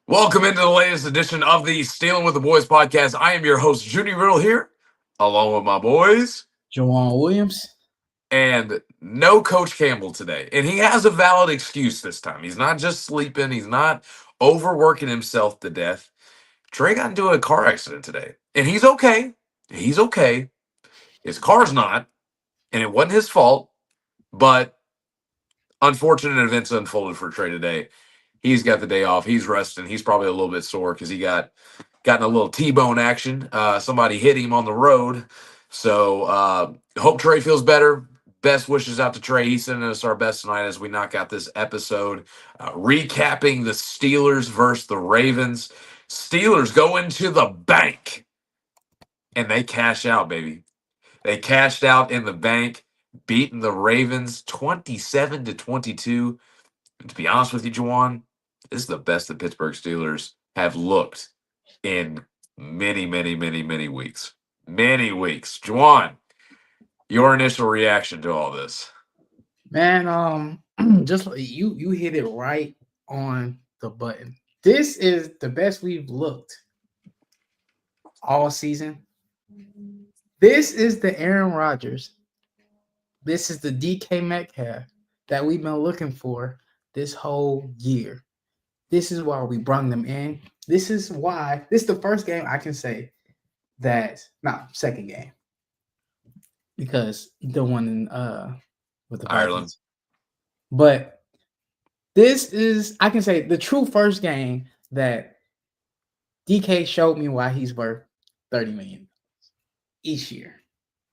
Welcome into the latest edition of the Stealing with the Boys podcast. I am your host, Judy Riddle, here, along with my boys, Jawan Williams. and no Coach Campbell today. And he has a valid excuse this time. He's not just sleeping, he's not overworking himself to death. Trey got into a car accident today, and he's okay. He's okay. His car's not, and it wasn't his fault, but unfortunate events unfolded for Trey today. He's got the day off. He's resting. He's probably a little bit sore because he gotten a little T-bone action. Somebody hit him on the road. So hope Trey feels better. Best wishes out to Trey. He's sending us our best tonight as we knock out this episode. Recapping the Steelers versus the Ravens. Steelers go into the bank and they cash out, baby. They cashed out in the bank, beating the Ravens 27-22. And to be honest with you, Juwan, this is the best the Pittsburgh Steelers have looked in many, many, many, many weeks. Many weeks. Juwan, your initial reaction to all this? Man, just like you hit it right on the button. This is the best we've looked all season. This is the Aaron Rodgers. This is the DK Metcalf that we've been looking for this whole year. This is why we brought them in. This is the first game I can say second game. Because the one in with the Ireland. Vikings. But this is, I can say, the true first game that DK showed me why he's worth $30 million each year.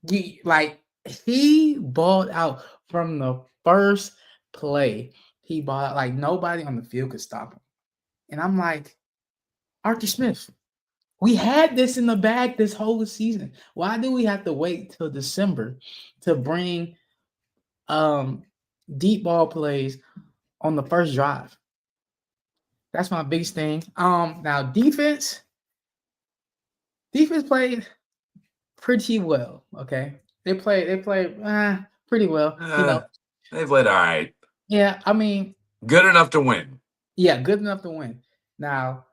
He balled out from the first play. He balled out like nobody on the field could stop him. And I'm like, Arthur Smith, we had this in the bag this whole season. Why do we have to wait till December to bring deep ball plays on the first drive? That's my biggest thing. Now defense played pretty well. Okay, they played pretty well. They played all right. Yeah, I mean, good enough to win. Yeah, good enough to win. Now,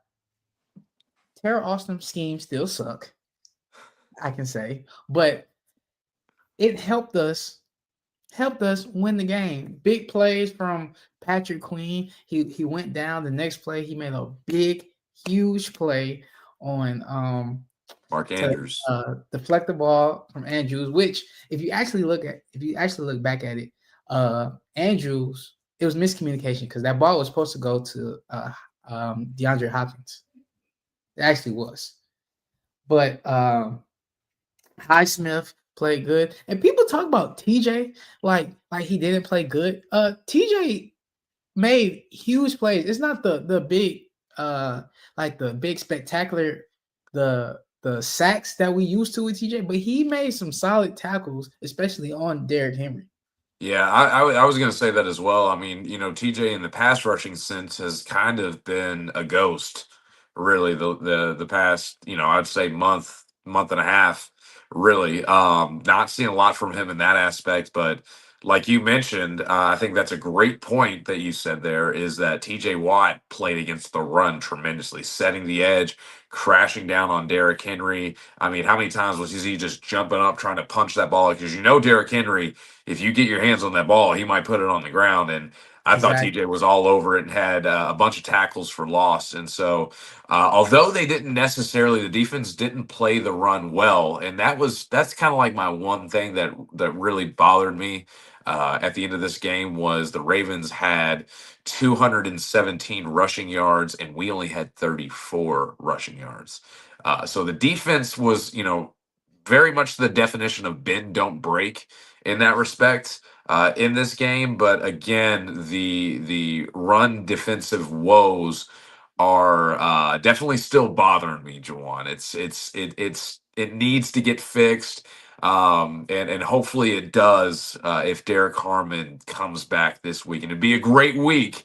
Terrell Austin's schemes still suck, I can say, but it helped us win the game. Big plays from Patrick Queen. He went down the next play. He made a huge play on Mark Andrews. Deflect the ball from Andrews, which if you actually look back at it, Andrews, it was miscommunication because that ball was supposed to go to DeAndre Hopkins. It actually was. But Highsmith played good. And people talk about TJ like he didn't play good. TJ made huge plays. It's not the big the big spectacular the sacks that we used to with TJ, but he made some solid tackles, especially on Derrick Henry. Yeah, I was going to say that as well. I mean, TJ in the pass rushing sense has kind of been a ghost, really, the past, I'd say month and a half, really. Not seeing a lot from him in that aspect, but like you mentioned, I think that's a great point that you said there is that TJ Watt played against the run tremendously, setting the edge, crashing down on Derrick Henry. I mean, how many times was he just jumping up trying to punch that ball? Because Derrick Henry, if you get your hands on that ball, he might put it on the ground. And I thought TJ was all over it and had a bunch of tackles for loss. And so, although they didn't necessarily, the defense didn't play the run well, and that's kind of like my one thing that really bothered me at the end of this game was the Ravens had 217 rushing yards and we only had 34 rushing yards. So the defense was, very much the definition of bend, don't break in that respect in this game. But again, the run defensive woes are definitely still bothering me, Juwan. It needs to get fixed. And hopefully it does if Derek Harmon comes back this week. And it'd be a great week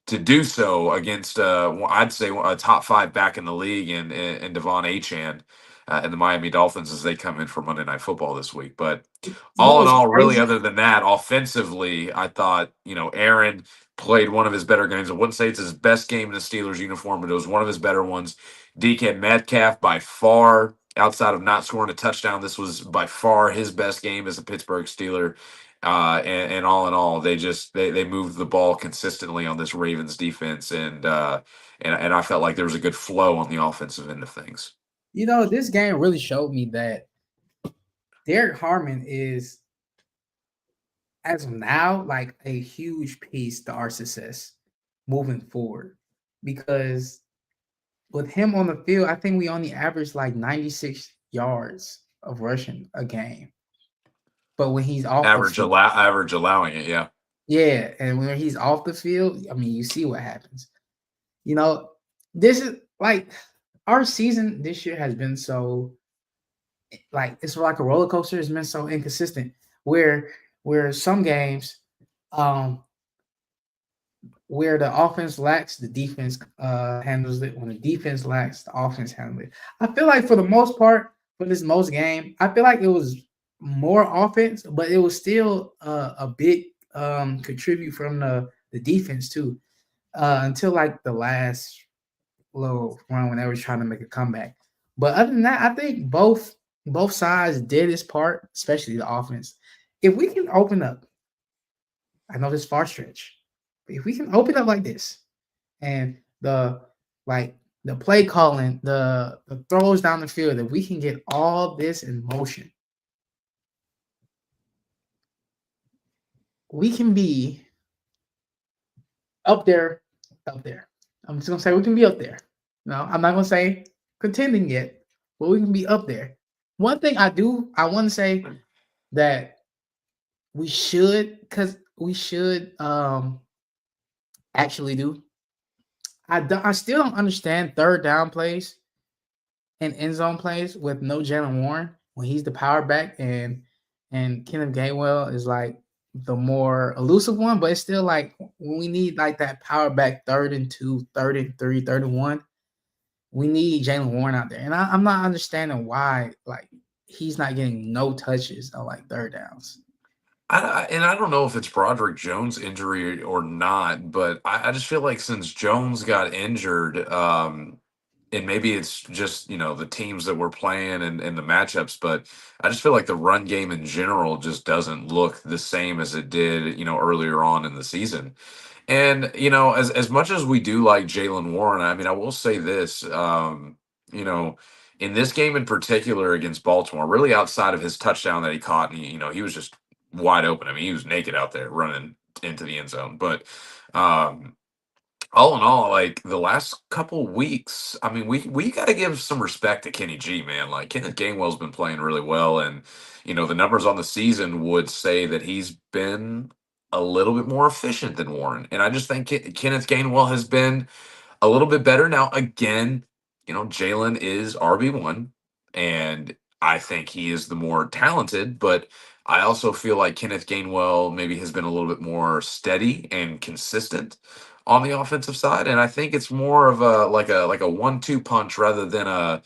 to do so against I'd say a top 5 back in the league and Devon Achane. and the Miami Dolphins as they come in for Monday Night Football this week. But You know all in what's all, really, crazy? other than that, offensively, I thought, Aaron played one of his better games. I wouldn't say it's his best game in the Steelers uniform, but it was one of his better ones. DK Metcalf, by far, outside of not scoring a touchdown, this was by far his best game as a Pittsburgh Steeler. And all in all, they moved the ball consistently on this Ravens defense, and I felt like there was a good flow on the offensive end of things. You know, this game really showed me that Derek Harmon is, as of now, like a huge piece to our success moving forward. Because with him on the field, I think we only average like 96 yards of rushing a game. But when he's off the field, Average allowing it, yeah. yeah, and when he's off the field, I mean, you see what happens. You know, this is like our season this year has been so like it's like a roller coaster. It's been so inconsistent. Where some games, um, where the offense lacks, the defense handles it. When the defense lacks, the offense handles it. I feel like for the most part, for this most game, I feel like it was more offense, but it was still a big contribute from the defense too. Until like the last little run when they were trying to make a comeback. But other than that, I think both sides did its part, especially the offense. If we can open up, I know this far stretch, but if we can open up like this, and the play calling, the throws down the field, if we can get all this in motion, we can be up there, up there. I'm just gonna say we can be up there. No, I'm not gonna say contending yet, but we can be up there. One thing I want to say that we should actually do. I still don't understand third down plays and end zone plays with no Jalen Warren when he's the power back and Kenneth Gainwell is like the more elusive one, but it's still like when we need like that power back 3rd and 2, 3rd and 3, 3rd and 1. We need Jalen Warren out there, and I'm not understanding why like he's not getting no touches on like third downs. And I don't know if it's Broderick Jones' injury or not, but I just feel like since Jones got injured, and maybe it's just the teams that we're playing and the matchups, but I just feel like the run game in general just doesn't look the same as it did earlier on in the season. And as much as we do like Jalen Warren, I mean, I will say this, you know, in this game in particular against Baltimore, really outside of his touchdown that he caught, and he was just wide open. I mean, he was naked out there running into the end zone. But um, all in all, like the last couple weeks, I mean, we got to give some respect to Kenny G, man. Like Kenneth Gainwell's been playing really well, and the numbers on the season would say that he's been a little bit more efficient than Warren. And I just think Kenneth Gainwell has been a little bit better. Now, again, Jalen is RB1, and I think he is the more talented, but I also feel like Kenneth Gainwell maybe has been a little bit more steady and consistent on the offensive side. And I think it's more of a 1-2 punch rather than like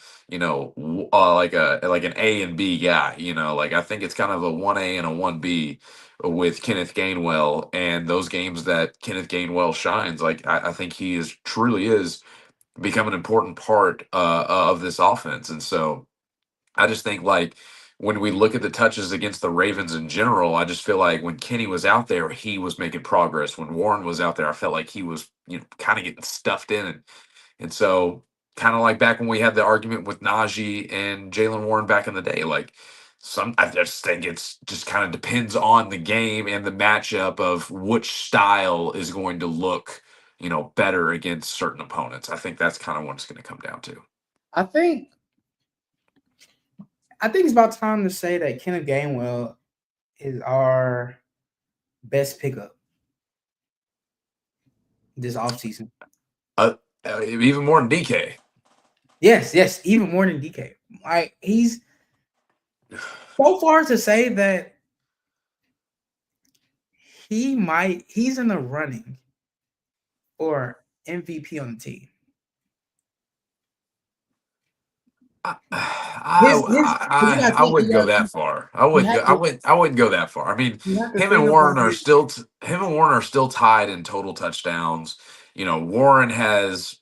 an A and B guy. Like I think it's kind of a 1A and a 1B with Kenneth Gainwell, and those games that Kenneth Gainwell shines, like I think he truly is become an important part of this offense. And so I just think like when we look at the touches against the Ravens in general, I just feel like when Kenny was out there, he was making progress. When Warren was out there, I felt like he was, kind of getting stuffed in. And so kind of like back when we had the argument with Najee and Jalen Warren back in the day, like I just think it's just kind of depends on the game and the matchup of which style is going to look, better against certain opponents. I think that's kind of what it's going to come down to. I think it's about time to say that Kenneth Gainwell is our best pickup this offseason. Even more than DK. Yes, even more than DK. Like he's so far to say that he's in the running for MVP on the team. But you gotta I think, wouldn't go that far. I you wouldn't have go. to I wouldn't go that far. I mean, you have to him and think Warren about are it. still him and Warren are still tied in total touchdowns. Warren has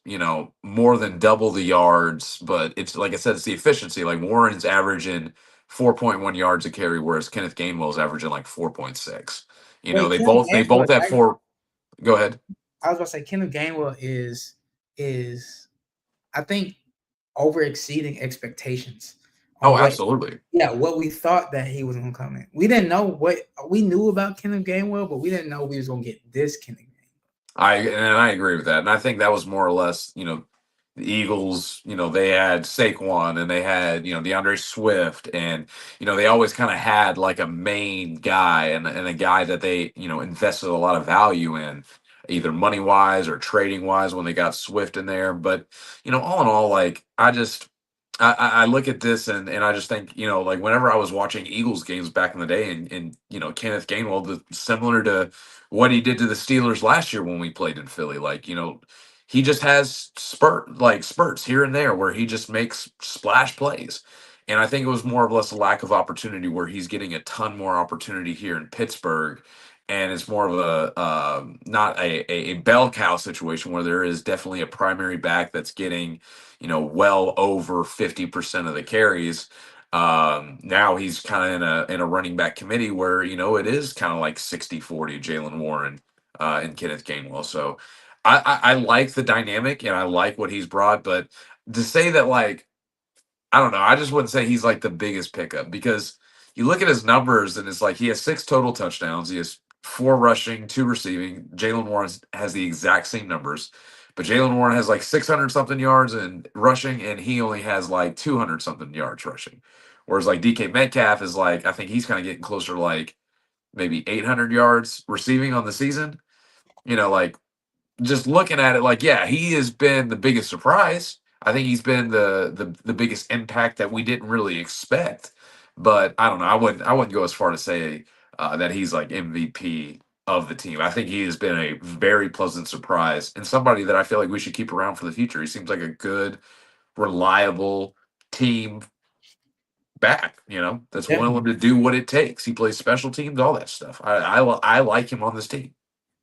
more than double the yards, but it's like I said, it's the efficiency. Like Warren's averaging 4.1 yards a carry, whereas Kenneth Gainwell's averaging like 4.6. Wait, They both have four. Go ahead. I was about to say Kenneth Gainwell is I think over exceeding expectations Oh, on absolutely. what we thought that he was gonna come in. We didn't know what we knew about Kenneth Gainwell, but we didn't know we was gonna get this Kenneth Gainwell. I agree with that, and I think that was more or less, the Eagles. They had Saquon, and they had DeAndre Swift, and they always kind of had like a main guy and a guy that they invested a lot of value in, either money wise or trading wise when they got Swift in there. But all in all, like I look at this and I just think, like whenever I was watching Eagles games back in the day and Kenneth Gainwell, similar to what he did to the Steelers last year when we played in Philly, like, he just has spurts here and there where he just makes splash plays. And I think it was more or less a lack of opportunity where he's getting a ton more opportunity here in Pittsburgh. And it's more of not a bell cow situation where there is definitely a primary back that's getting well over 50% of the carries. Now he's kind of in a running back committee where, it is kind of like 60-40 Jalen Warren and Kenneth Gainwell. So I like the dynamic and I like what he's brought, but to say that, like, I don't know, I just wouldn't say he's like the biggest pickup because you look at his numbers and it's like he has 6 total touchdowns. He has 4 rushing, 2 receiving. Jalen Warren has the exact same numbers. But Jalen Warren has like 600 something yards and rushing, and he only has like 200 something yards rushing. Whereas like DK Metcalf is like, I think he's kind of getting closer to like maybe 800 yards receiving on the season. Like just looking at it, like, yeah, he has been the biggest surprise. I think he's been the biggest impact that we didn't really expect. But I don't know. I wouldn't go as far to say that he's like MVP of the team. I think he has been a very pleasant surprise and somebody that I feel like we should keep around for the future. He seems like a good, reliable team back. That's Definitely. willing to do what it takes. He plays special teams, all that stuff. I like him on this team.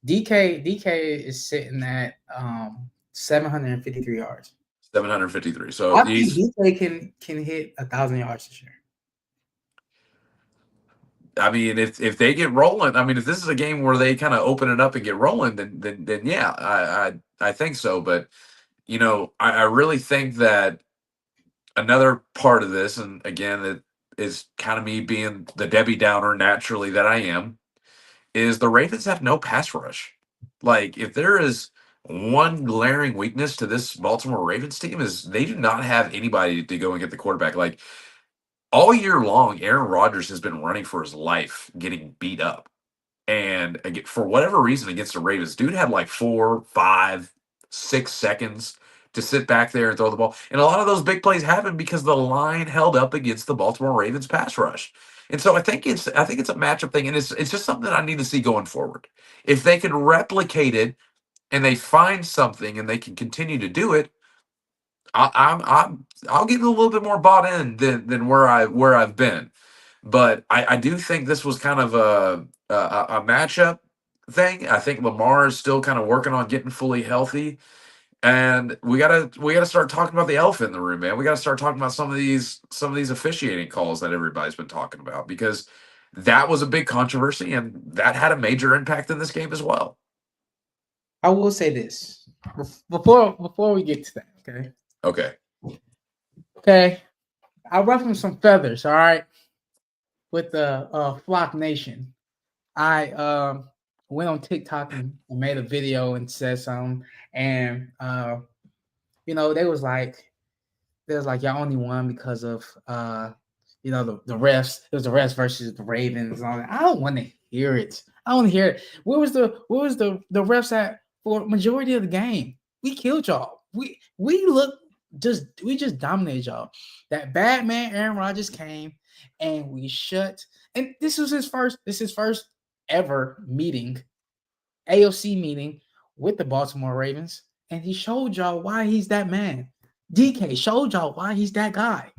DK is sitting at 753 yards. 753. So I think he's DK can hit 1,000 yards this year. I mean, if they get rolling, I mean, if this is a game where they kind of open it up and get rolling, then yeah, I think so. But I really think that another part of this, and again, it is kind of me being the Debbie Downer naturally that I am, is the Ravens have no pass rush. Like, if there is one glaring weakness to this Baltimore Ravens team is they do not have anybody to go and get the quarterback. Like all year long, Aaron Rodgers has been running for his life, getting beat up. And again, for whatever reason against the Ravens, dude had like 4, 5, 6 seconds to sit back there and throw the ball. And a lot of those big plays happened because the line held up against the Baltimore Ravens pass rush. And so I think it's a matchup thing, and it's just something that I need to see going forward. If they can replicate it and they find something and they can continue to do it, I'll get a little bit more bought in than where I've been. But I do think this was kind of a matchup thing. I think Lamar is still kind of working on getting fully healthy, and we gotta start talking about the elephant in the room, man. We gotta start talking about some of these officiating calls that everybody's been talking about because that was a big controversy and that had a major impact in this game as well. I will say this before we get to that. Okay. Okay. Okay. I'll ruffle some feathers. All right. With the Flock Nation. I went on TikTok and made a video and said something, and they was like y'all only won because of the refs. It was the refs versus the Ravens and all that. I don't want to hear it. I don't want to hear it. Where was the refs at for majority of the game? We killed y'all. We just dominated y'all. That bad man Aaron Rodgers came and we shut. And this was his first ever meeting, AOC meeting with the Baltimore Ravens, and he showed y'all why he's that man. DK showed y'all why he's that guy.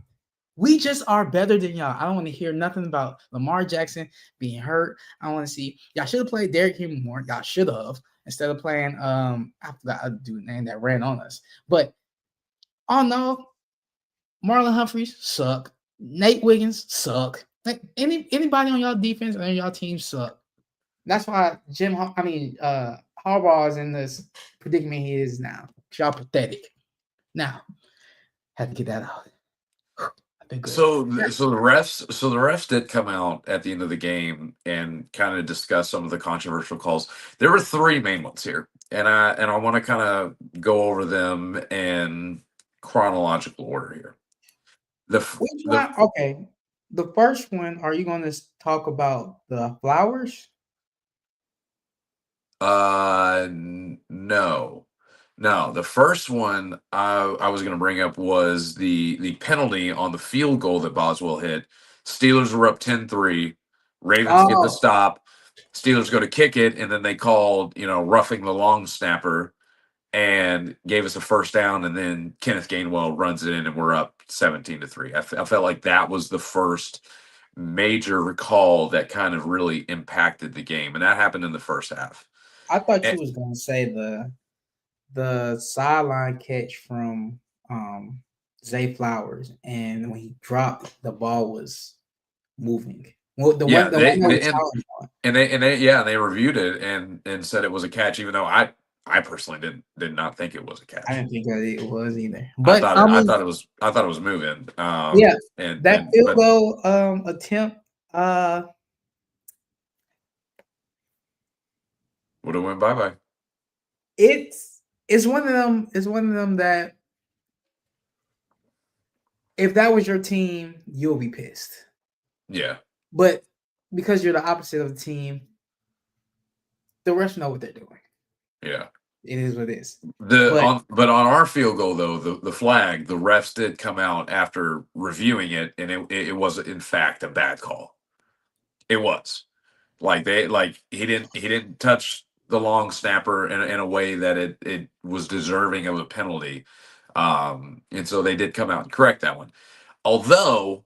We just are better than y'all. I don't want to hear nothing about Lamar Jackson being hurt. I want to see y'all should have played Derrick Henry more. Y'all should have instead of playing I forgot a dude name that ran on us. But oh no, Marlon Humphreys suck. Nate Wiggins suck. Like anybody on y'all defense and y'all team suck. That's why Harbaugh is in this predicament he is now. Y'all pathetic. Now, had to get that out. I've been good. So the refs did come out at the end of the game and kind of discuss some of the controversial calls. There were three main ones here, and I want to kind of go over them in chronological order here. The f- Which the one? Okay. The first one, are you going to talk about the flowers? No. No, the first one I was going to bring up was the penalty on the field goal that Boswell hit. Steelers were up 10-3. Ravens get the Oh, stop. Steelers go to kick it, and then they called, roughing the long snapper and gave us a first down, and then Kenneth Gainwell runs it in, and we're up 17-3. I felt like that was the first major call that kind of really impacted the game, and that happened in the first half. I thought Eh, you was going to say the sideline catch from Zay Flowers, and when he dropped, the ball was moving. Well, the one yeah, the one they, that they was and challenged on. they reviewed it and said it was a catch, even though I personally did not think it was a I catch. didn't think that it was either. I But thought I it I mean, thought it was I thought it was moving. yeah, that And field but goal attempt, would have went bye bye. it's one of them that if that was your team, you'll be pissed. Yeah. But because you're the opposite of the team, the refs know what they're doing. Yeah. It is what it is. The But on but on our field goal though, the flag, the refs did come out after reviewing it, and it was in fact a bad call. It was. He didn't touch the long snapper in a way that it was deserving of a penalty. And so they did come out and correct that one. Although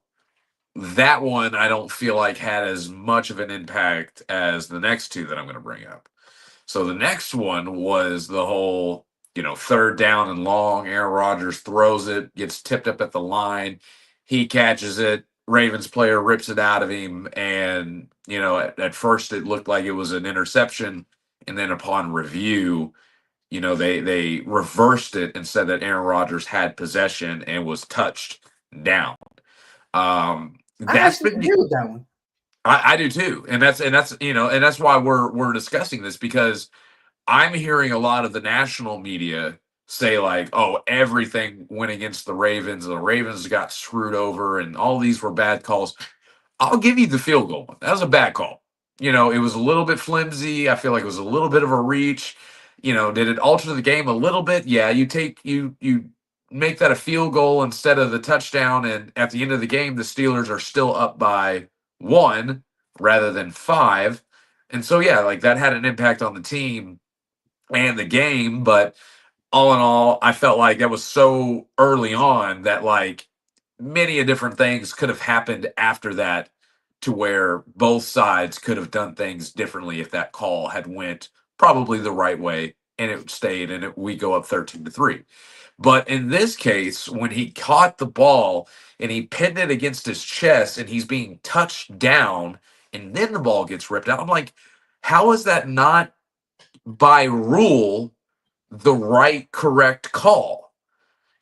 that one I don't feel like had as much of an impact as the next two that I'm going to bring up. So the next one was the whole, third down and long. Aaron Rodgers throws it, gets tipped up at the line. He catches it. Ravens player rips it out of him. And, at first it looked like it was an interception. And then upon review, they reversed it and said that Aaron Rodgers had possession and was touched down. I That's actually been agree with that one. I do too. And that's why we're discussing this, because I'm hearing a lot of the national media say like, "Oh, everything went against the Ravens. The Ravens got screwed over, and all these were bad calls." I'll give you the field goal one. That was a bad call. It was a little bit flimsy. I feel like it was a little bit of a reach. Did it alter the game a little bit? Yeah, you make that a field goal instead of the touchdown, and at the end of the game, the Steelers are still up by one rather than five. And so yeah, like that had an impact on the team and the game, but all in all, I felt like that was so early on that like many of different things could have happened after that, to where both sides could have done things differently if that call had went probably the right way and it stayed, and we go up 13-3. But in this case, when he caught the ball and he pinned it against his chest and he's being touched down and then the ball gets ripped out, I'm like, how is that not by rule the right, correct call?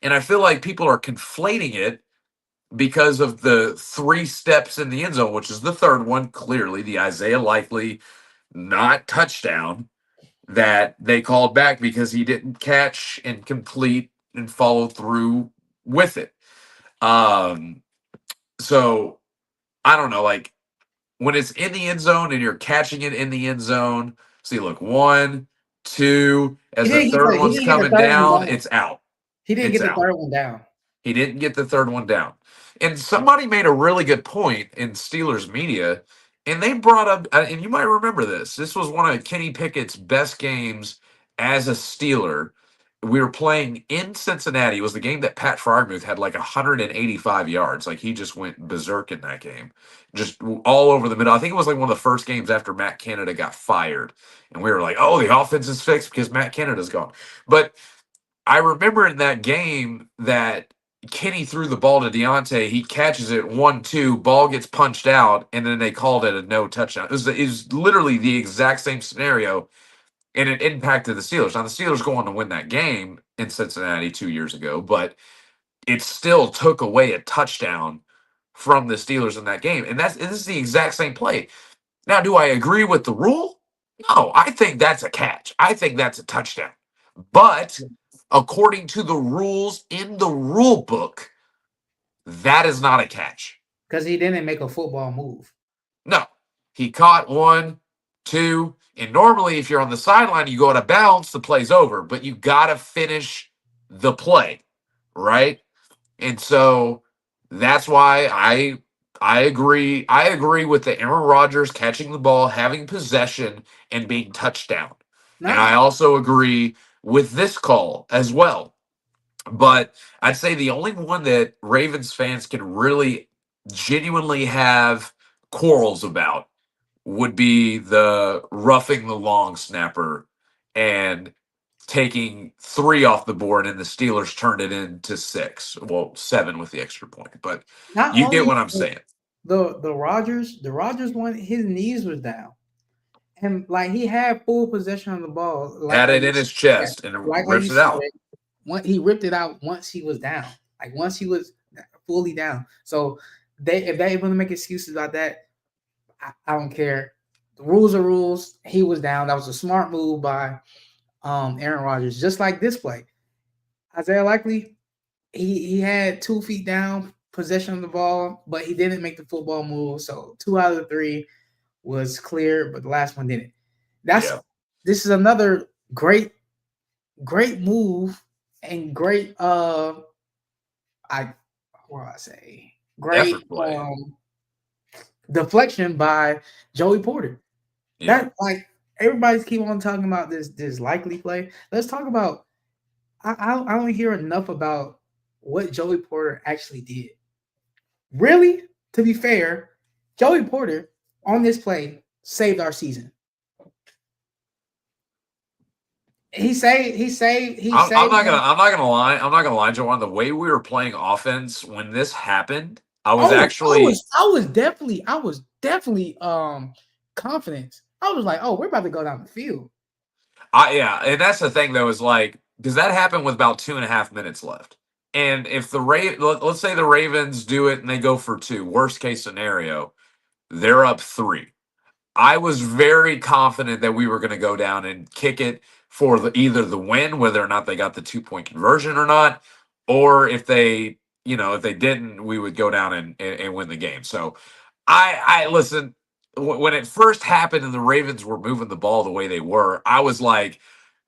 And I feel like people are conflating it because of the three steps in the end zone, which is the third one, clearly the Isaiah Likely not touchdown that they called back because he didn't catch and complete and follow through with it. Um, so I don't know, like when it's in the end zone and you're catching it in the end zone. See, look, one, two, He as the didn't get third the he one's didn't get the coming third one down, down. it's out. He didn't It's get the out. third one down. He didn't get the third one down. And somebody made a really good point in Steelers media, and they brought up, and you might remember this. This was one of Kenny Pickett's best games as a Steeler. we were playing in Cincinnati. It was the game that Pat Frogmuth had like 185 yards. Like he just went berserk in that game, just all over the middle. I think it was like one of the first games after Matt Canada got fired, and we were like, "Oh, the offense is fixed because Matt Canada's gone." But I remember in that game that Kenny threw the ball to Deontay. He catches it 1-2, ball gets punched out, and then they called it a no touchdown. It was literally the exact same scenario, and it impacted the Steelers. Now the Steelers go on to win that game in Cincinnati 2 years ago, but it still took away a touchdown from the Steelers in that game. And this is the exact same play. Now, do I agree with the rule? No, I think that's a catch. I think that's a touchdown. But according to the rules in the rule book, that is not a catch. Because he didn't make a football move. No, he caught 1, 2, and normally if you're on the sideline, you go out of bounds, the play's over, but you got to finish the play, right? And so that's why I agree. I agree with the Aaron Rodgers catching the ball, having possession, and being touchdown. And I also agree with this call as well. But I'd say the only one that Ravens fans can really genuinely have quarrels about would be the roughing the long snapper and taking 3 off the board, and the Steelers turned it into 6. Well, 7 with the extra point. But Not you get only what I'm saying. the Rodgers one, his knees was down. And like he had full possession of the ball. Like, Had it in his chest and rips it out. He ripped it out once he was down. Like once he was fully down. So if they're able to make excuses about that, I don't care. The rules are rules. He was down. That was a smart move by Aaron Rodgers. Just like this play. Isaiah Likely, he had 2 feet down, possession of the ball, but he didn't make the football move. So 2 out of the 3 was clear, but the last one didn't. This is another great move and great great deflection by Joey Porter. Yeah. That like everybody's keep on talking about this Likely play. Let's talk about I don't hear enough about what Joey Porter actually did. Really, to be fair, Joey Porter on this play saved our season. I'm not gonna lie, Joanne. The way we were playing offense when this happened, I was definitely confident. I was like, oh, we're about to go down the field. Yeah, and that's the thing though, is like, because that happened with about 2.5 minutes left. And if let's say the Ravens do it and they go for 2, worst case scenario, they're up 3. I was very confident that we were going to go down and kick it for either the win, whether or not they got the 2-point conversion or not, or if they didn't, we would go down and win the game. So I listen, when it first happened and the Ravens were moving the ball the way they were, I was like,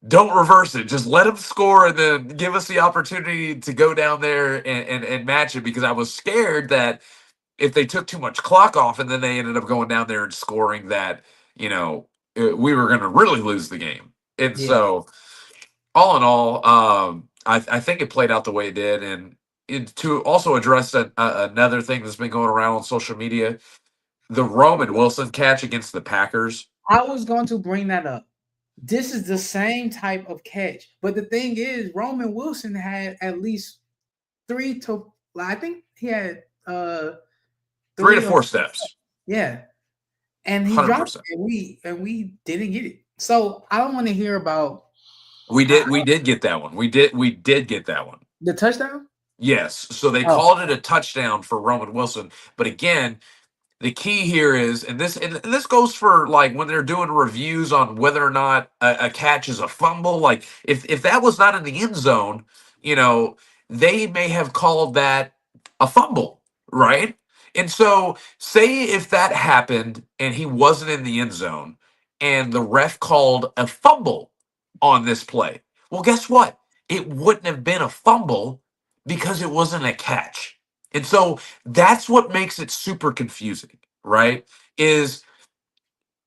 don't reverse it. Just let them score and then give us the opportunity to go down there and match it, because I was scared that if they took too much clock off and then they ended up going down there and scoring, that, we were going to really lose the game. And so all in all, I think it played out the way it did. And to also address another thing that's been going around on social media, the Roman Wilson catch against the Packers. I was going to bring that up. This is the same type of catch. But the thing is, Roman Wilson had at least 3 to, I think he had 3 to 4 steps. Yeah. And he 100%. Dropped it, and we didn't get it. So I don't want to hear about. We did get that one. We did get that one. The touchdown? Yes. So they called it a touchdown for Roman Wilson. But again, the key here is, and this goes for like when they're doing reviews on whether or not a catch is a fumble. Like if that was not in the end zone, they may have called that a fumble, right? And so say if that happened and he wasn't in the end zone and the ref called a fumble on this play, well, guess what? It wouldn't have been a fumble because it wasn't a catch. And so that's what makes it super confusing, right? Is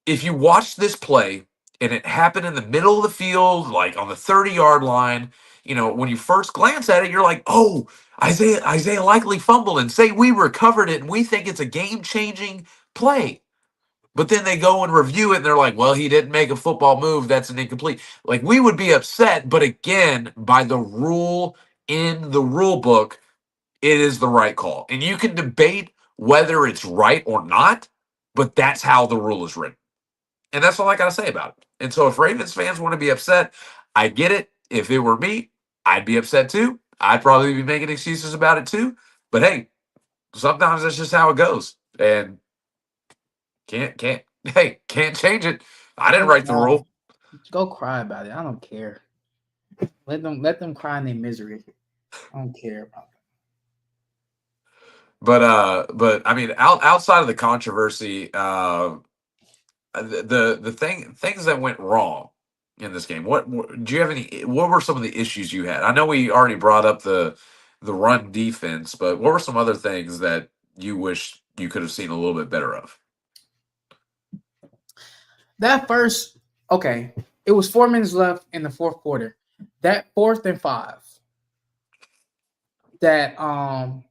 if you watch this play and it happened in the middle of the field, like on the 30-yard line, when you first glance at it, you're like, oh, Isaiah likely fumbled, and say we recovered it and we think it's a game-changing play. But then they go and review it and they're like, well, he didn't make a football move. That's an incomplete. Like, we would be upset. But again, by the rule in the rule book, it is the right call. And you can debate whether it's right or not, but that's how the rule is written. And that's all I got to say about it. And so if Ravens fans want to be upset, I get it. If it were me, I'd be upset too. I'd probably be making excuses about it too. But hey, sometimes that's just how it goes. And can't change it. I didn't write the rule. Go cry about it. I don't care. Let them cry in their misery. I don't care about But I mean, outside of the controversy, the things that went wrong in this game. What do you have any? What were some of the issues you had? I know we already brought up the run defense, but what were some other things that you wish you could have seen a little bit better of? that first. Okay, it was 4 minutes left in the fourth quarter. That 4th and 5. That I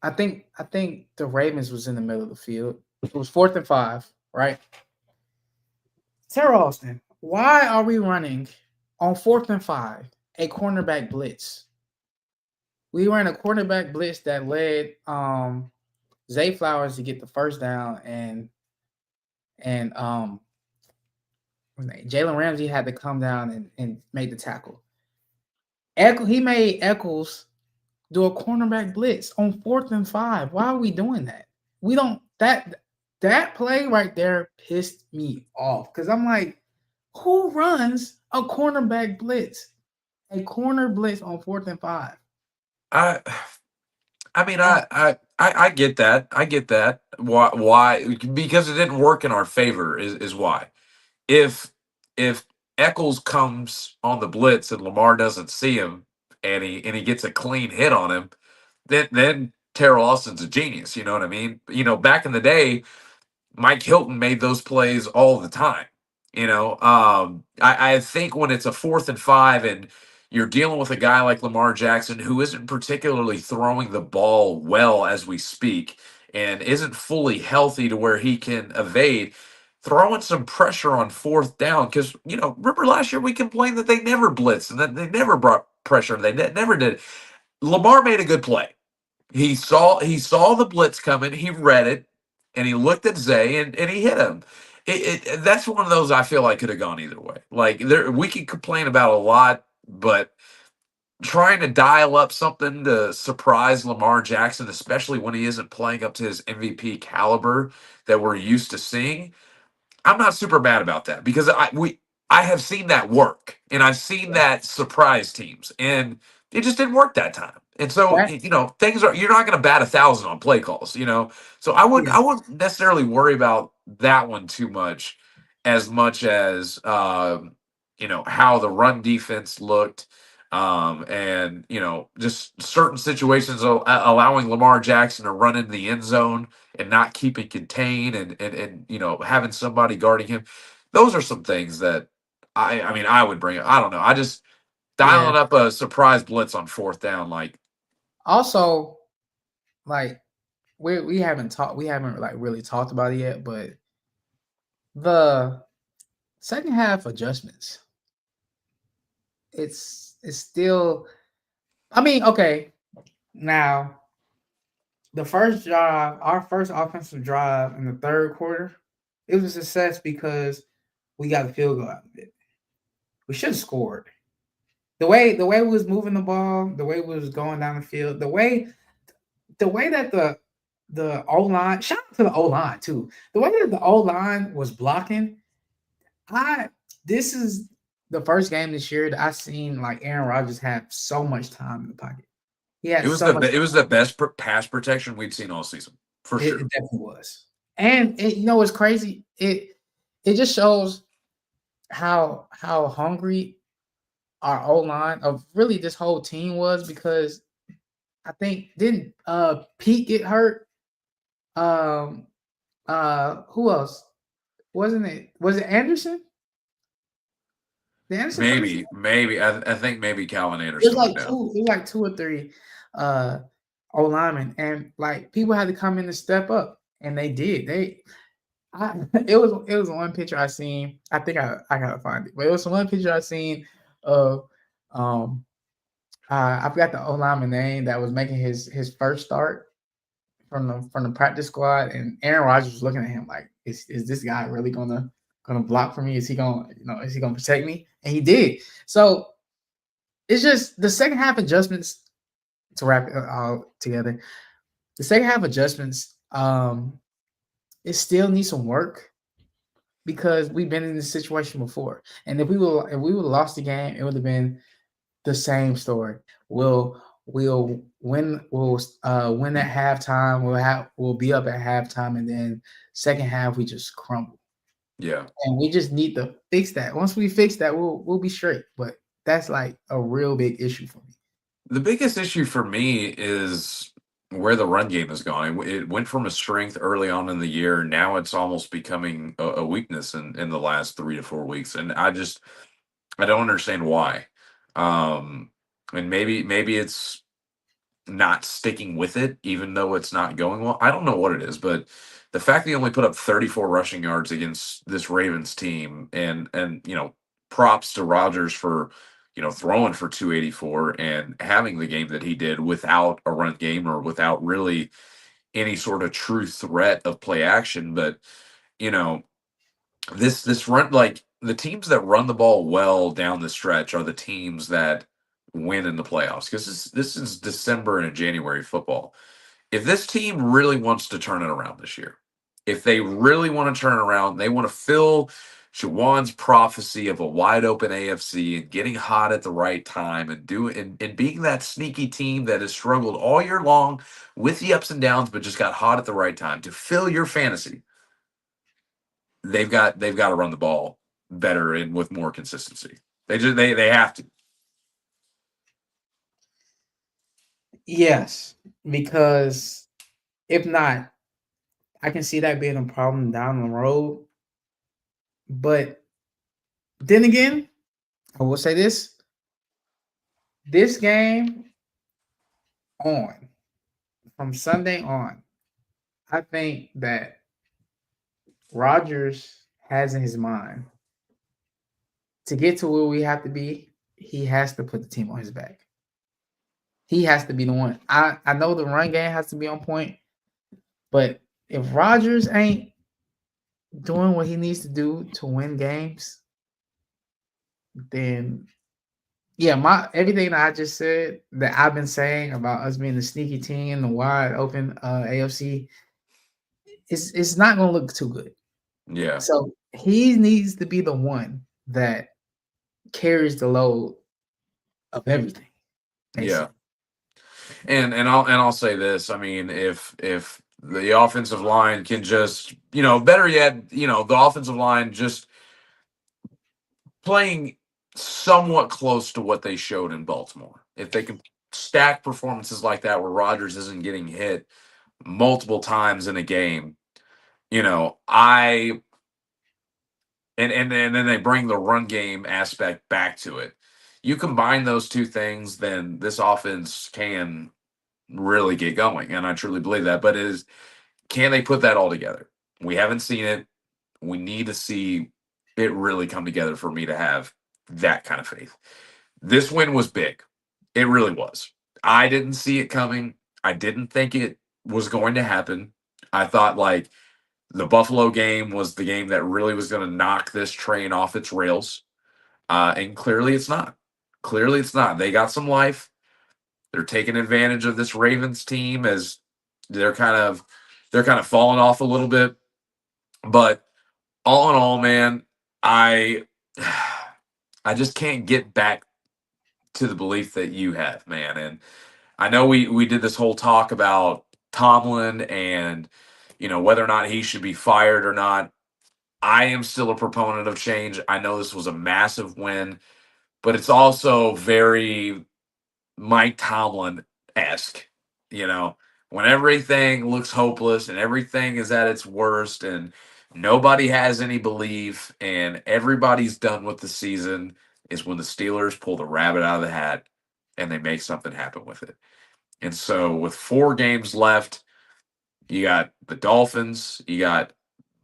think the Ravens was in the middle of the field. It was 4th and 5, right? Sarah Austin, why are we running on 4th and 5 a cornerback blitz? We ran a cornerback blitz that led Zay Flowers to get the first down, and Jalen Ramsey had to come down and make the tackle. He made Eccles do a cornerback blitz on 4th and 5. Why are we doing that? We don't that play right there pissed me off because I'm like, who runs a cornerback blitz? A corner blitz on 4th and 5. I mean, I get that. I get that. Why? Because it didn't work in our favor is why. If Eccles comes on the blitz and Lamar doesn't see him and he gets a clean hit on him, then Terrell Austin's a genius. You know what I mean? Back in the day, Mike Hilton made those plays all the time. I think when it's a 4th and 5 and you're dealing with a guy like Lamar Jackson who isn't particularly throwing the ball well as we speak and isn't fully healthy to where he can evade, throwing some pressure on 4th down. Because, remember last year we complained that they never blitzed and that they never brought pressure. They never did. Lamar made a good play. He saw the blitz coming. He read it, and he looked at Zay, and he hit him. That's one of those I feel like could have gone either way. Like we can complain about a lot, but trying to dial up something to surprise Lamar Jackson, especially when he isn't playing up to his MVP caliber that we're used to seeing, I'm not super mad about that because I have seen that work and I've seen that surprise teams, and it just didn't work that time. And so things are, you're not going to bat 1,000 on play calls, So I wouldn't necessarily worry about that one too much as how the run defense looked. And just certain situations allowing Lamar Jackson to run into the end zone and not keeping contained and having somebody guarding him. Those are some things that I mean I would bring up. I don't know. I just dialing up a surprise blitz on 4th down. Like, also, like we haven't like really talked about it yet, but the second half adjustments, it's still, I mean, okay, now the first drive, our first offensive drive in the third quarter, it was a success because we got a field goal out of it. We should have scored. The way we was moving the ball, the way we was going down the field, the way that the O line, shout out to the O line too. The way that the O line was blocking, this is the first game this year that I've seen like Aaron Rodgers have so much time in the pocket. it was the best pass protection we'd seen all season for sure. It definitely was, and it's crazy. It just shows how hungry our O line of really this whole team was, because I think didn't Pete get hurt? Who else? Was it Anderson? The Anderson first. Maybe. I think maybe Calvin There's Anderson went like down. two. There's like two or three uh O linemen, and like people had to come in and step up, and they did. It was one picture I seen. I think I gotta find it, but it was one picture I seen of um I forgot the O lineman name that was making his first start from the practice squad, and Aaron Rodgers was looking at him like, is this guy really gonna block for me? Is he gonna is he gonna protect me? And he did. So it's just the second half adjustments to wrap it all together. The second half adjustments, it still needs some work because we've been in this situation before. And if we would have lost the game, it would have been the same story. We'll win at halftime. We'll be up at halftime, and then second half we just crumble. Yeah. And we just need to fix that. Once we fix that, we'll be straight. But that's like a real big issue for me. The biggest issue for me is where the run game has gone. It went from a strength early on in the year. Now it's almost becoming a weakness in the last 3 to 4 weeks. And I don't understand why. And maybe it's not sticking with it, even though it's not going well. I don't know what it is, but the fact that he only put up 34 rushing yards against this Ravens team, and props to Rodgers for throwing for 284 and having the game that he did without a run game or without really any sort of true threat of play action. But you know, this run, like the teams that run the ball well down the stretch are the teams that win in the playoffs, because this is December and January football. If this team really wants to turn it around this year, if they really want to turn it around, they want to fill Shawan's prophecy of a wide open AFC and getting hot at the right time and being that sneaky team that has struggled all year long with the ups and downs, but just got hot at the right time to fill your fantasy. They've got to run the ball better and with more consistency. They have to. Yes, because if not, I can see that being a problem down the road. But then again, I will say this game on from Sunday on, I think that Rodgers has in his mind to get to where we have to be, he has to put the team on his back. He has to be the one. I know the run game has to be on point, but if Rodgers ain't doing what he needs to do to win games, then yeah, my everything that I just said that I've been saying about us being the sneaky team, the wide open AFC, it's not gonna look too good. Yeah. So he needs to be the one that carries the load of everything. Yeah. Basically. And I'll say this. I mean, if the offensive line can just, better yet, the offensive line just playing somewhat close to what they showed in Baltimore. If they can stack performances like that where Rodgers isn't getting hit multiple times in a game, I and then they bring the run game aspect back to it. You combine those two things, then this offense can really get going, and I truly believe that. But can they put that all together? We haven't seen it. We need to see it really come together for me to have that kind of faith. This win was big. It really was. I didn't see it coming. I didn't think it was going to happen. I thought like the Buffalo game was the game that really was going to knock this train off its rails. And clearly it's not. Clearly it's not. They got some life. They're taking advantage of this Ravens team as they're kind of falling off a little bit. But all in all, man, I I just can't get back to the belief that you have, man. And I know we did this whole talk about Tomlin and whether or not he should be fired or not. I am still a proponent of change. I know this was a massive win, but it's also very Mike Tomlin esque. When everything looks hopeless and everything is at its worst and nobody has any belief and everybody's done with the season, is when the Steelers pull the rabbit out of the hat and they make something happen with it. And so, with 4 games left, you got the Dolphins, you got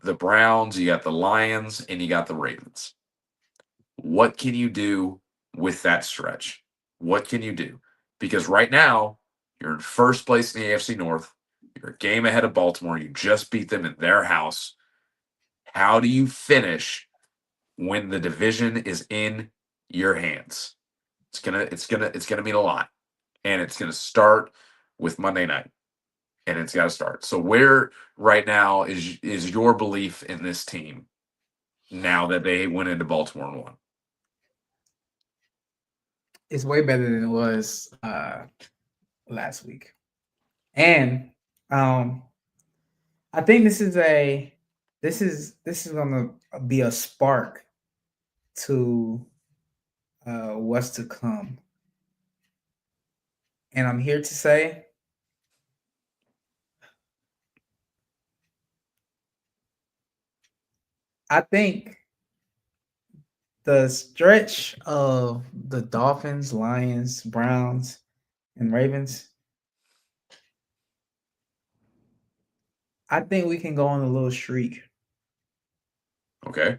the Browns, you got the Lions, and you got the Ravens. What can you do with that stretch? What can you do? Because right now, you're in first place in the AFC North. You're a game ahead of Baltimore. You just beat them in their house. How do you finish when the division is in your hands? It's gonna mean a lot. And it's gonna start with Monday night. And it's gotta start. So where right now is your belief in this team now that they went into Baltimore and won? It's way better than it was last week. And I think this is gonna be a spark to what's to come. And I'm here to say I think the stretch of the Dolphins, Lions, Browns, and Ravens, I think we can go on a little streak. Okay.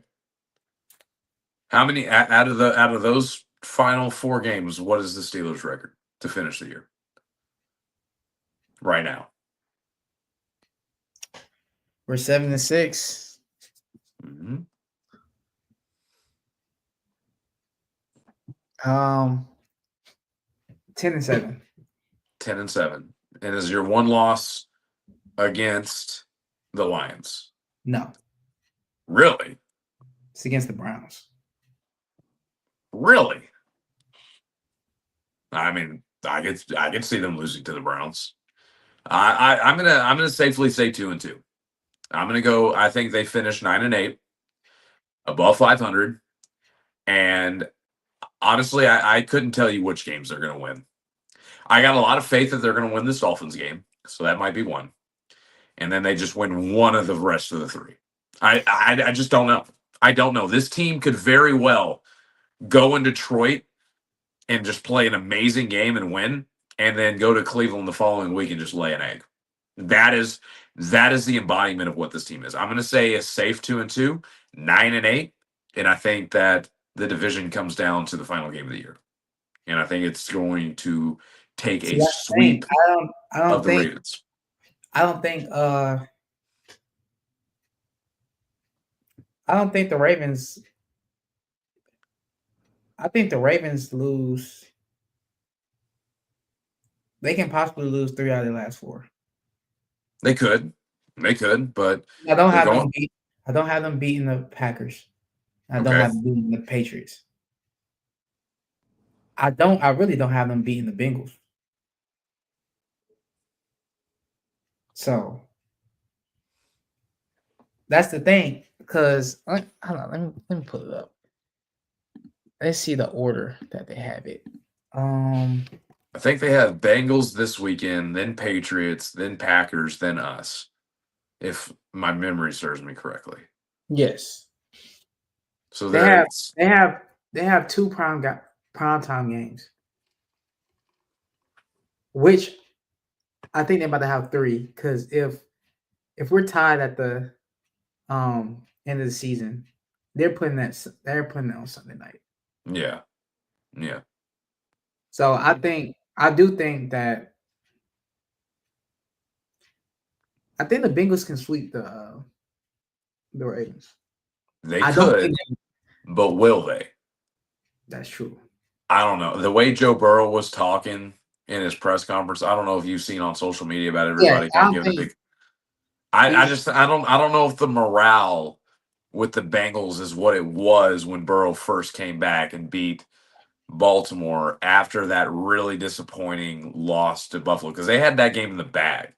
How many out of those final 4 games, what is the Steelers record to finish the year? Right now. We're 7-6. Mm-hmm. 10-7. 10-7. And is your one loss against the Lions? No, Really? it's against the Browns. Really? I mean, I could see them losing to the Browns. I'm gonna safely say 2-2. I'm gonna go. I think they finish 9-8, above 500, and honestly, I couldn't tell you which games they're gonna win. I got a lot of faith that they're gonna win this Dolphins game, so that might be one, and then they just win one of the rest of the 3. I just don't know. I don't know. This team could very well go in Detroit and just play an amazing game and win, and then go to Cleveland the following week and just lay an egg. That is the embodiment of what this team is. I'm going to say a safe 2-2, 9-8, and I think that the division comes down to the final game of the year, and I think it's going to take a sweep of the Ravens. I don't think the Ravens. I think the Ravens lose. They can possibly lose 3 out of the last 4. They could, but I don't have them beat. I don't have them beating the Packers. I don't have them beating the Patriots. I really don't have them beating the Bengals. So that's the thing. Because hold on, let me pull it up. Let's see the order that they have it. I think they have Bengals this weekend, then Patriots, then Packers, then us, if my memory serves me correctly. Yes. So they have 2 primetime games, which I think they're about to have 3. Because if we're tied at the end of the season, they're putting that on Sunday night. Yeah. So I do think that the Bengals can sweep the Ravens. They could, but will they? That's true. I don't know. The way Joe Burrow was talking in his press conference, I don't know if you've seen on social media about everybody kind of giving a big. I don't know if the morale with the Bengals is what it was when Burrow first came back and beat Baltimore after that really disappointing loss to Buffalo, because they had that game in the bag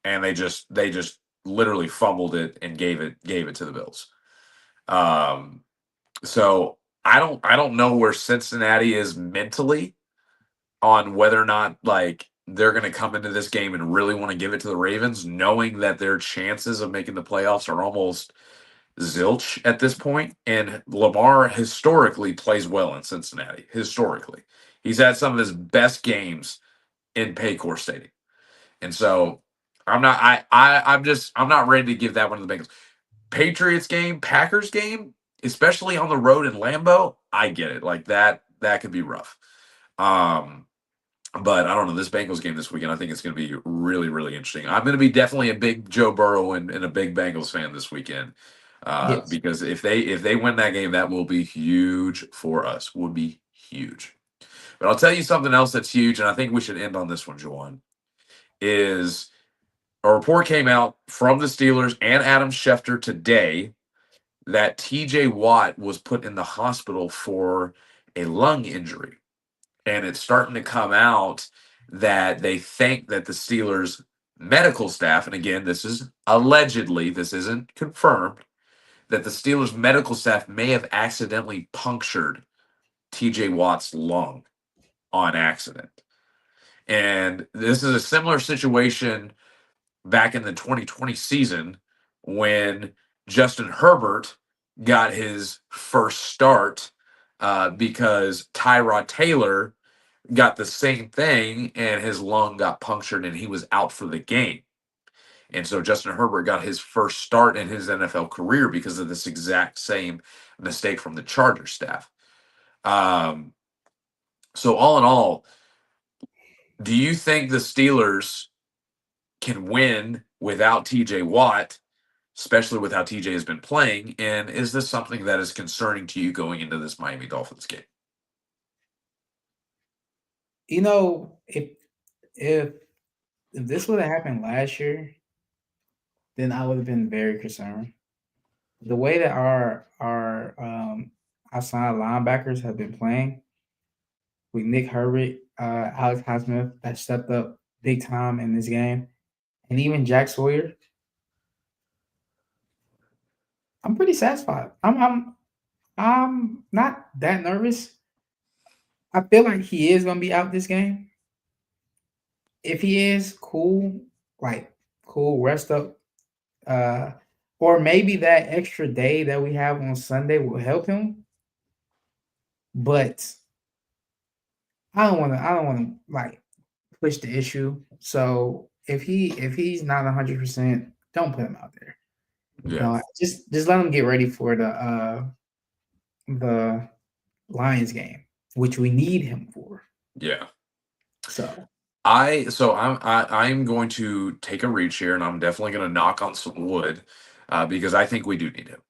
and they just literally fumbled it and gave it to the Bills. So I don't know where Cincinnati is mentally on whether or not like they're going to come into this game and really want to give it to the Ravens, knowing that their chances of making the playoffs are almost zilch at this point, and Lamar historically plays well in Cincinnati. Historically, he's had some of his best games in Paycor Stadium, and so I'm not ready to give that one to the Bengals. Patriots game, Packers game, especially on the road in Lambeau, I get it. Like that could be rough. But I don't know, this Bengals game this weekend, I think it's going to be really, really interesting. I'm going to be definitely a big Joe Burrow and a big Bengals fan this weekend, Yes. because if they win that game, that will be huge for us. Would be huge. But I'll tell you something else that's huge, and I think we should end on this one, Juwan. Is a report came out from the Steelers and Adam Schefter today that TJ Watt was put in the hospital for a lung injury. And it's starting to come out that they think that the Steelers medical staff, and again, this is allegedly, this isn't confirmed, that the Steelers medical staff may have accidentally punctured TJ Watt's lung on accident. And this is a similar situation back in the 2020 season when Justin Herbert got his first start, because Tyrod Taylor got the same thing and his lung got punctured and he was out for the game. And so Justin Herbert got his first start in his NFL career because of this exact same mistake from the Chargers staff. So all in all, do you think the Steelers can win without TJ Watt, especially with how TJ has been playing? And is this something that is concerning to you going into this Miami Dolphins game? You know, if this would have happened last year, then I would have been very concerned. The way that our outside linebackers have been playing with Nick Herbert, Alex Highsmith that stepped up big time in this game, and even Jack Sawyer, I'm pretty satisfied. I'm not that nervous. I feel like he is gonna be out this game. If he is, cool, like cool, rest up. Uh or maybe that extra day that we have on Sunday will help him. But I don't wanna like push the issue. So if he's not 100%, don't put him out there. Yeah. No, just let him get ready for the Lions game, which we need him for. Yeah. So I'm going to take a reach here, and I'm definitely going to knock on some wood, because I think we do need him.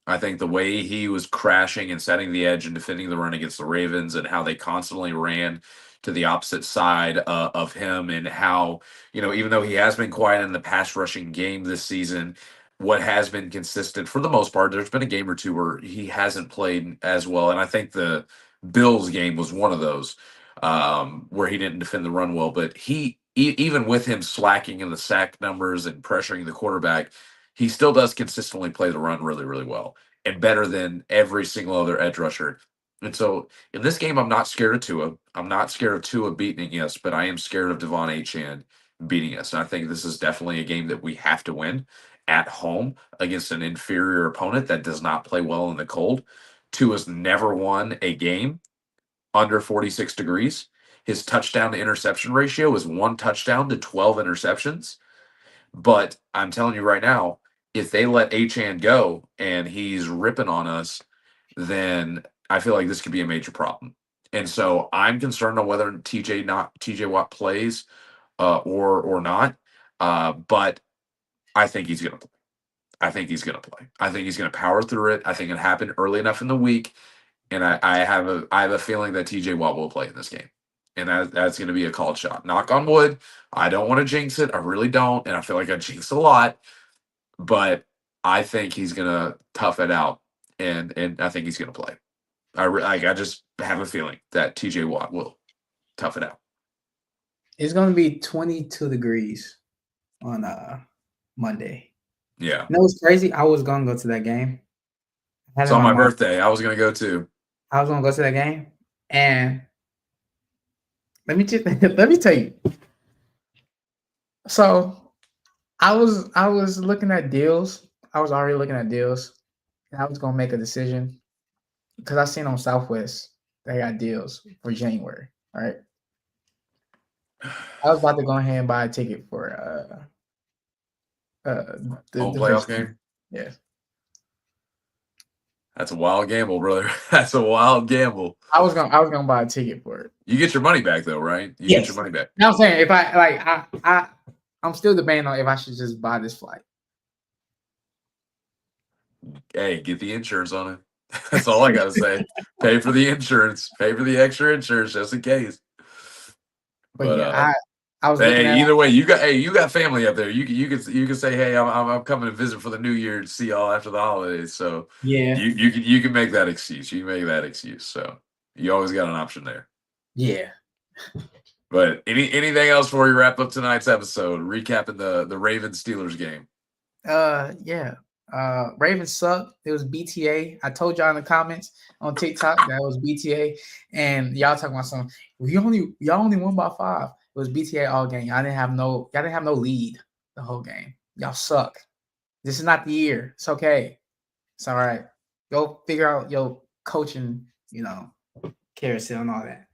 I think the way he was crashing and setting the edge and defending the run against the Ravens, and how they constantly ran to the opposite side, of him, and how, even though he has been quiet in the pass rushing game this season, what has been consistent for the most part, there's been a game or two where he hasn't played as well. And I think the Bills game was one of those, where he didn't defend the run well. But even with him slacking in the sack numbers and pressuring the quarterback, he still does consistently play the run really, really well, and better than every single other edge rusher. And so in this game, I'm not scared of Tua. I'm not scared of Tua beating us, but I am scared of Devon Achane beating us. And I think this is definitely a game that we have to win at home against an inferior opponent that does not play well in the cold. Tua's never won a game under 46 degrees. His touchdown to interception ratio is 1 touchdown to 12 interceptions. But I'm telling you right now, if they let Achane go and he's ripping on us, then I feel like this could be a major problem. And so I'm concerned on whether TJ Watt plays, or not. But I think he's going to play. I think he's going to play. I think he's going to power through it. I think it happened early enough in the week, and I have a feeling that TJ Watt will play in this game, and that's going to be a called shot. Knock on wood. I don't want to jinx it. I really don't, and I feel like I jinx a lot, but I think he's going to tough it out, and I think he's going to play. I just have a feeling that TJ Watt will tough it out. it's gonna be 22 degrees on Monday. Yeah. You know what's crazy? I was gonna go to that game. It's on my birthday. I was going to go too. I was gonna go to that game, and let me tell you. So I was looking at deals. I was already looking at deals, and I was gonna make a decision because I seen on Southwest they got deals for January. All right, I was about to go ahead and buy a ticket for the Home first playoff game. Yeah, That's a wild gamble, brother. That's a wild gamble. I was gonna buy a ticket for it. You get your money back though, right? You get your money back. Now I'm saying if I'm still debating on if I should just buy this flight. Hey, get the insurance on it. That's all I gotta say. Pay for the insurance. Pay for the extra insurance just in case. But yeah, I was looking hey, at either way, you got family up there. You can say, hey, I'm coming to visit for the new year to see y'all after the holidays. So yeah, you can make that excuse. You can make that excuse. So you always got an option there. Yeah. But anything else before we wrap up tonight's episode? Recapping the Ravens Steelers game. Yeah. Ravens suck. It was BTA. I told y'all in the comments on TikTok that it was BTA, and y'all talking about something. Y'all only won by 5. It was BTA all game. Y'all didn't have no lead the whole game. Y'all suck. This is not the year. It's okay. It's all right. Go figure out your coaching, carousel and all that.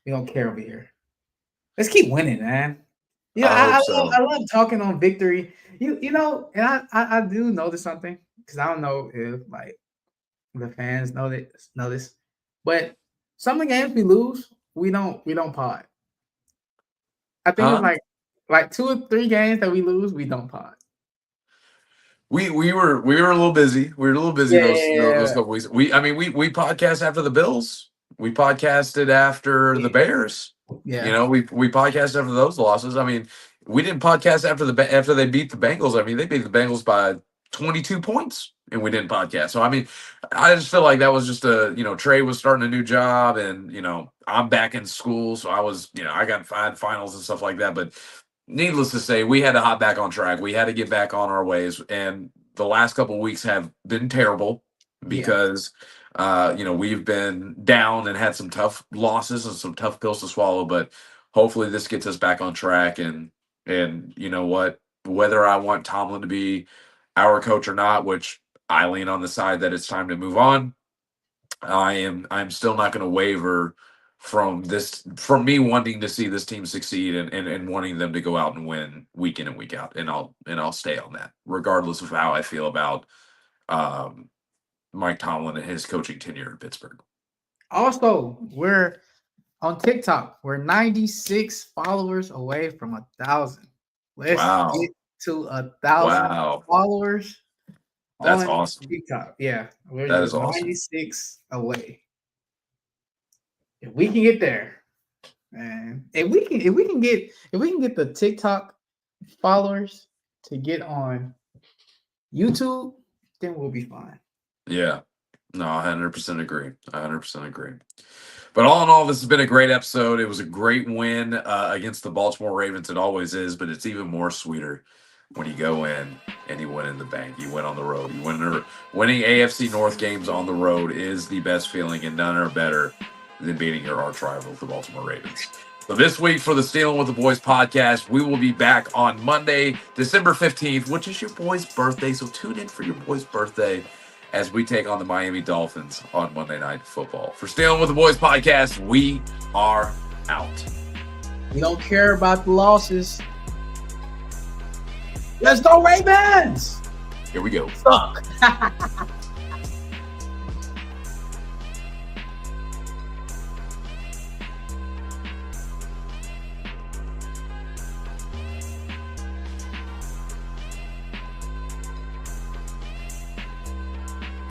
We don't care over here. Let's keep winning, man. I love talking on victory. And I do notice something because I don't know if like the fans know this, but some of the games we lose, we don't pod. I think it's like 2 or 3 games that we lose, we don't pod. We were a little busy. We were a little busy those couple weeks. We podcast after the Bills. We podcasted after the Bears. Yeah. We podcast after those losses. I mean, we didn't podcast after they beat the Bengals. I mean, they beat the Bengals by 22 points, and we didn't podcast. So I mean, I just feel like that was just Trey was starting a new job, and I'm back in school, so I was I got finals and stuff like that. But needless to say, we had to hop back on track. We had to get back on our ways, and the last couple of weeks have been terrible because. We've been down and had some tough losses and some tough pills to swallow, but hopefully this gets us back on track. And you know what, whether I want Tomlin to be our coach or not, which I lean on the side that it's time to move on, I'm still not going to waver from me wanting to see this team succeed and wanting them to go out and win week in and week out. And I'll stay on that regardless of how I feel about, Mike Tomlin and his coaching tenure in Pittsburgh. Also, we're on TikTok. We're 96 followers away from 1,000. Let's get to 1,000 followers. That's awesome. TikTok. Yeah, that is awesome. 96 away. If we can get there, man, if we can get the TikTok followers to get on YouTube, then we'll be fine. Yeah, no, I 100% agree. But all in all, this has been a great episode. It was a great win against the Baltimore Ravens. It always is, but it's even more sweeter when you go in and you win in the bank. You win on the road. Winning AFC North games on the road is the best feeling, and none are better than beating your arch rival, the Baltimore Ravens. So this week for the Stealing with the Boys podcast, we will be back on Monday, December 15th, which is your boy's birthday. So tune in for your boy's birthday as we take on the Miami Dolphins on Monday Night Football. For Stealing with the Boys podcast, we are out. We don't care about the losses. Let's go Ravens! Here we go. Suck.